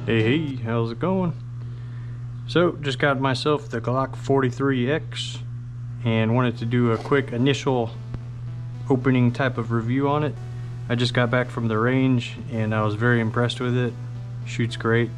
Hey, how's it going? So, just got myself the Glock 43X and wanted to do a quick initial opening type of review on it. I just got back from the range and I was very impressed with it. Shoots great.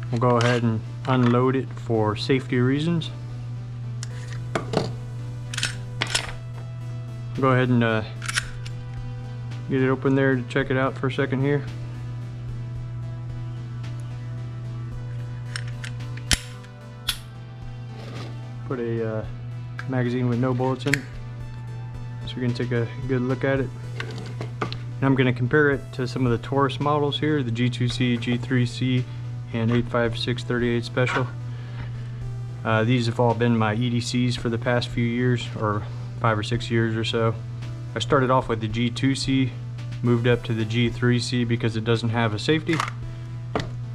We'll go ahead and unload it for safety reasons. Go ahead and get it open there to check it out for a second here. Put a magazine with no bullets in it, so we can take a good look at it. And I'm going to compare it to some of the Taurus models here, the G2C, G3C, and 85638 Special. These have all been my EDCs for the past few years, or 5 or 6 years or so. I started off with the G2C, moved up to the G3C because it doesn't have a safety,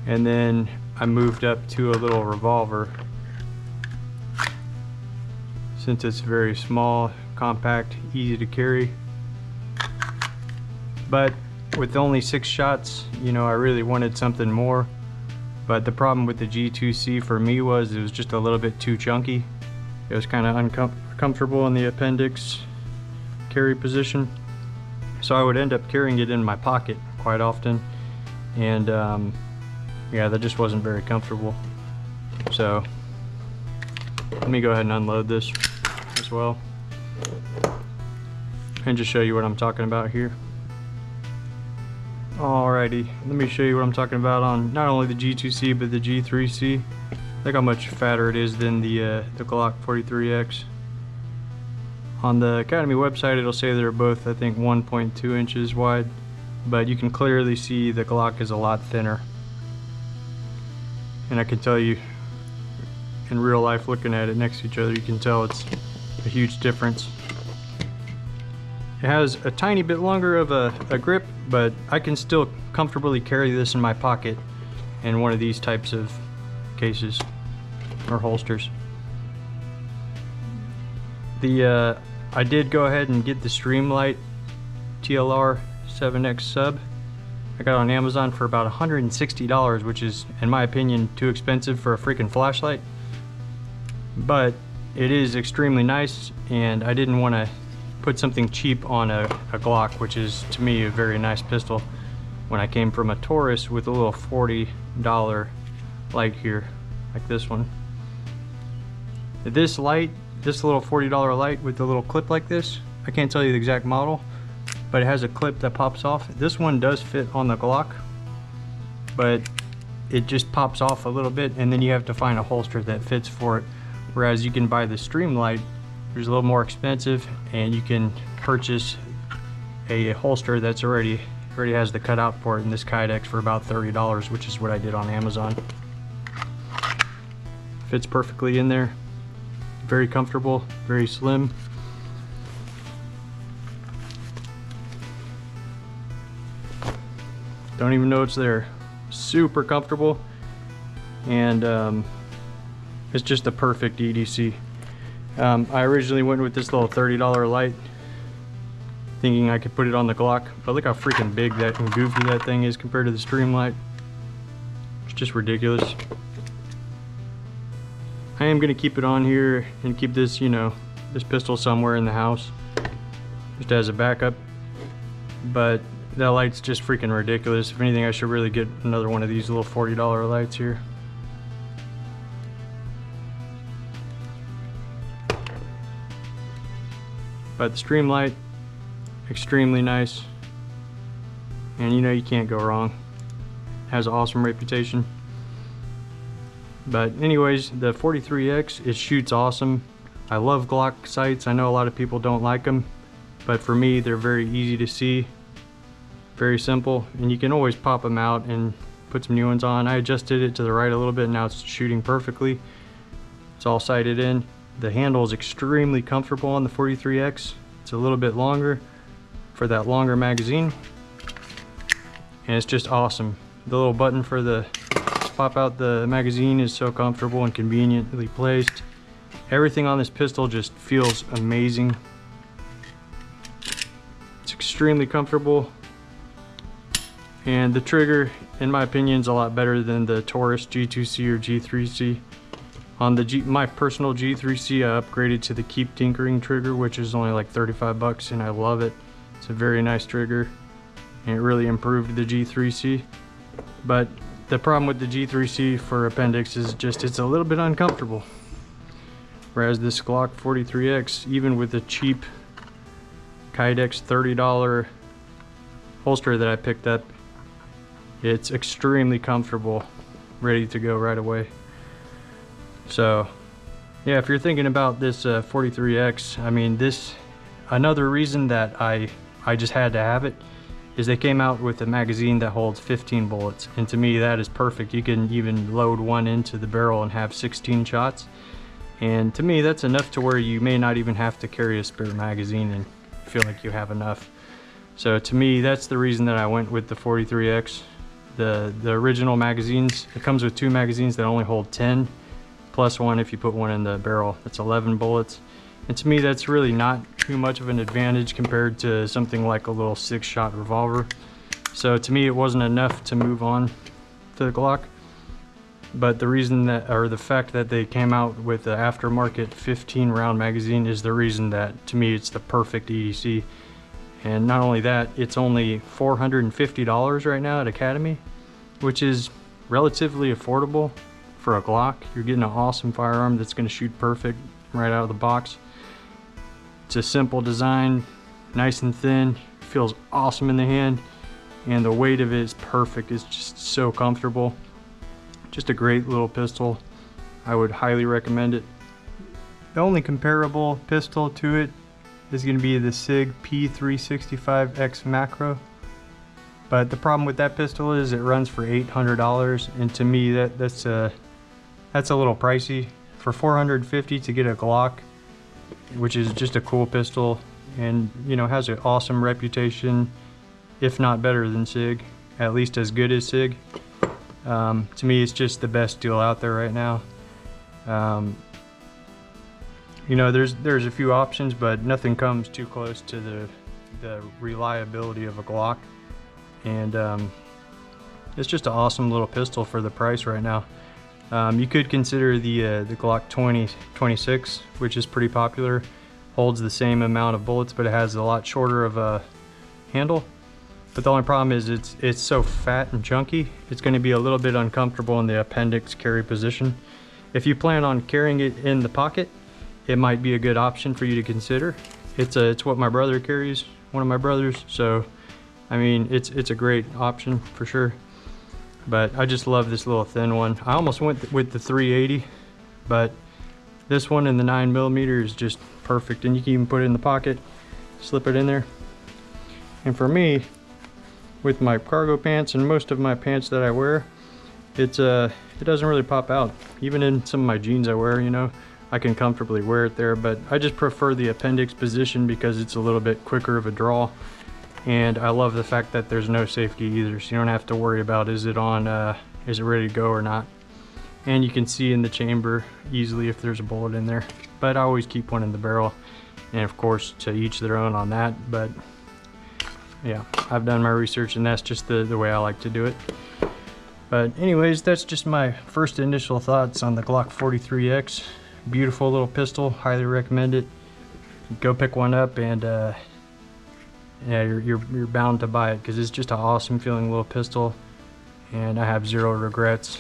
and then I moved up to a little revolver since it's very small, compact, easy to carry. But with only 6 shots, you know, I really wanted something more. But the problem with the G2C for me was it was just a little bit too chunky. It was kind of uncomfortable in the appendix carry position. So I would end up carrying it in my pocket quite often. And yeah, that just wasn't very comfortable. So let me go ahead and unload this as well and just show you what I'm talking about here. Alrighty, let me show you what I'm talking about on not only the G2C but the G3C. Look how much fatter it is than the Glock 43X. On the Academy website it'll say they're both, I think, 1.2 inches wide, but you can clearly see the Glock is a lot thinner. And I can tell you, in real life, looking at it next to each other, you can tell it's a huge difference. It has a tiny bit longer of a grip, but I can still comfortably carry this in my pocket in one of these types of cases or holsters. I did go ahead and get the Streamlight TLR 7X sub. I got it on Amazon for about $160, which is, in my opinion, too expensive for a freaking flashlight. But it is extremely nice, and I didn't want to put something cheap on a Glock, which is to me a very nice pistol, when I came from a Taurus with a little $40 light here, like this one. This light, this little $40 light with the little clip like this, I can't tell you the exact model, but it has a clip that pops off. This one does fit on the Glock, but it just pops off a little bit, and then you have to find a holster that fits for it. Whereas you can buy the Streamlight, which is a little more expensive, and you can purchase a holster that's already has the cutout for it in this Kydex for about $30, which is what I did on Amazon. Fits perfectly in there. Very comfortable, very slim. Don't even know it's there. Super comfortable, and it's just the perfect EDC. I originally went with this little $30 light, thinking I could put it on the Glock, but look how freaking big that and goofy that thing is compared to the Streamlight. It's just ridiculous. I am gonna keep it on here and keep this, you know, this pistol somewhere in the house, just as a backup. But that light's just freaking ridiculous. If anything, I should really get another one of these little $40 lights here. But the Streamlight, extremely nice, and you know you can't go wrong. It has an awesome reputation. But anyways, the 43X, it shoots awesome. I love Glock sights. I know a lot of people don't like them, but for me they're very easy to see, very simple, and you can always pop them out and put some new ones on. I adjusted it to the right a little bit, now it's shooting perfectly. It's all sighted in. The handle is extremely comfortable on the 43X. It's a little bit longer for that longer magazine, and it's just awesome. The little button for the pop out the magazine is so comfortable and conveniently placed. Everything on this pistol just feels amazing. It's extremely comfortable. And the trigger, in my opinion, is a lot better than the Taurus G2C or G3C. On the my personal G3C, I upgraded to the Keep Tinkering trigger, which is only like 35 bucks, and I love it. It's a very nice trigger, and it really improved the G3C. But the problem with the G3C for appendix is just it's a little bit uncomfortable. Whereas this Glock 43X, even with the cheap Kydex $30 holster that I picked up, it's extremely comfortable, ready to go right away. So yeah, if you're thinking about this 43X, I mean, another reason that I just had to have it is they came out with a magazine that holds 15 bullets, and to me that is perfect. You can even load one into the barrel and have 16 shots, and to me that's enough to where you may not even have to carry a spare magazine and feel like you have enough. So to me, that's the reason that I went with the 43X. The original magazines, it comes with 2 magazines that only hold 10, plus one if you put one in the barrel. That's 11 bullets. And to me, that's really not too much of an advantage compared to something like a little 6-shot revolver. So to me, it wasn't enough to move on to the Glock. But the reason that, or the fact that they came out with the aftermarket 15 round magazine is the reason that, to me, it's the perfect EDC. And not only that, it's only $450 right now at Academy, which is relatively affordable for a Glock. You're getting an awesome firearm that's going to shoot perfect right out of the box. It's a simple design, nice and thin, feels awesome in the hand, and the weight of it is perfect. It's just so comfortable. Just a great little pistol. I would highly recommend it. The only comparable pistol to it is going to be the SIG P365X Macro, but the problem with that pistol is it runs for $800, and to me that's a little pricey. For $450 to get a Glock, which is just a cool pistol, and you know, has an awesome reputation, if not better than SIG, at least as good as SIG. To me, it's just the best deal out there right now. You know, there's a few options, but nothing comes too close to the reliability of a Glock, and it's just an awesome little pistol for the price right now. You could consider the Glock 2026, which is pretty popular. Holds the same amount of bullets, but it has a lot shorter of a handle. But the only problem is it's so fat and chunky, it's going to be a little bit uncomfortable in the appendix carry position. If you plan on carrying it in the pocket, it might be a good option for you to consider. It's what my brother carries, one of my brothers. So, I mean, it's a great option for sure. But I just love this little thin one. I almost went with the 380, but this one in the 9mm is just perfect. And you can even put it in the pocket, slip it in there. And for me, with my cargo pants and most of my pants that I wear, it doesn't really pop out. Even in some of my jeans I wear, you know, I can comfortably wear it there. But I just prefer the appendix position because it's a little bit quicker of a draw. And I love the fact that there's no safety either, so you don't have to worry about is it ready to go or not. And you can see in the chamber easily if there's a bullet in there. But I always keep one in the barrel, and of course to each their own on that. But yeah, I've done my research, and that's just the way I like to do it. But anyways, that's just my first initial thoughts on the Glock 43X. Beautiful little pistol, highly recommend it. Go pick one up, and yeah, you're bound to buy it because it's just an awesome feeling little pistol, and I have zero regrets.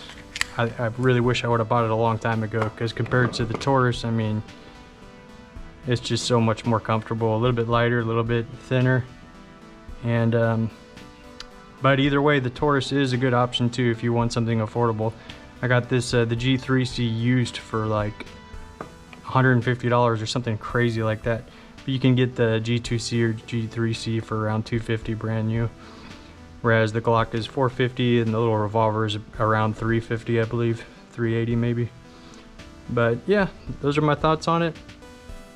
I really wish I would have bought it a long time ago, because compared to the Taurus, I mean, it's just so much more comfortable, a little bit lighter, a little bit thinner, and but either way, the Taurus is a good option too if you want something affordable. I got this the G3C used for like $150 or something crazy like that. But you can get the G2C or G3C for around $250 brand new, whereas the Glock is $450 and the little revolver is around $350, I believe, $380 maybe. But yeah, those are my thoughts on it,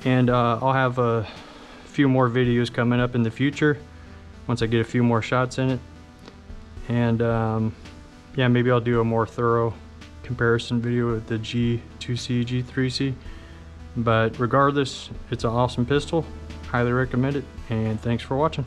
and I'll have a few more videos coming up in the future once I get a few more shots in it, and yeah, maybe I'll do a more thorough comparison video with the G2C, G3C. But regardless, it's an awesome pistol, highly recommend it, and thanks for watching.